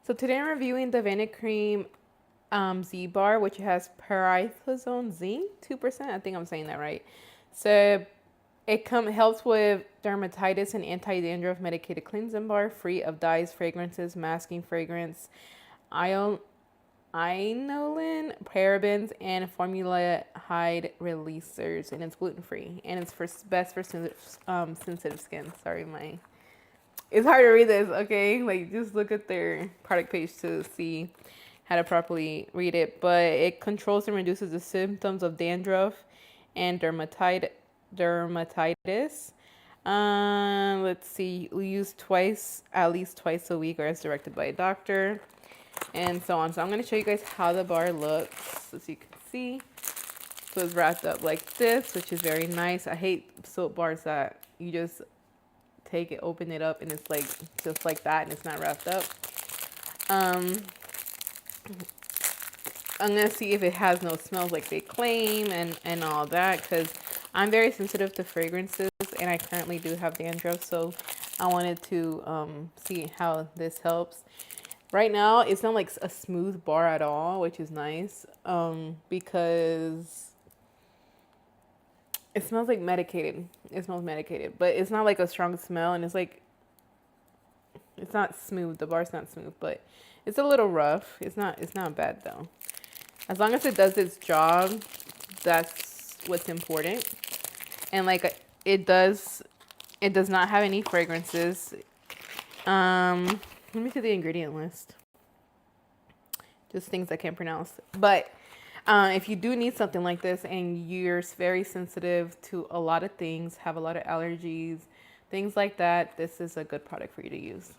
So today I'm reviewing the Vanicream Z Bar, which has Pyrithione Zinc 2%. I think I'm saying that right. So it helps with dermatitis and anti-dandruff medicated cleansing bar, free of dyes, fragrances, masking fragrance, inulin, parabens, and formaldehyde releasers, and it's gluten free, and it's best for sensitive skin. Sorry, it's hard to read this. Okay, like just look at their product page to see how to properly read it. But it controls and reduces the symptoms of dandruff and dermatitis. Let's see, we use at least twice a week, or as directed by a doctor, and so on. So I'm going to show you guys how the bar looks, as you can see. So it's wrapped up like this, which is very nice. I hate soap bars that you just take it, open it up, and it's like just like that, and it's not wrapped up. I'm gonna see if it has no smells like they claim and all that, because I'm very sensitive to fragrances, and I currently do have dandruff, so I wanted to see how this helps. Right now, it's not like a smooth bar at all, which is nice, because it smells like medicated. It smells medicated, but it's not like a strong smell, and it's not smooth. The bar's not smooth, but it's a little rough. It's not bad though. As long as it does its job, that's what's important. And like it does not have any fragrances. Let me see the ingredient list. Just things I can't pronounce. But if you do need something like this and you're very sensitive to a lot of things, have a lot of allergies, things like that, this is a good product for you to use.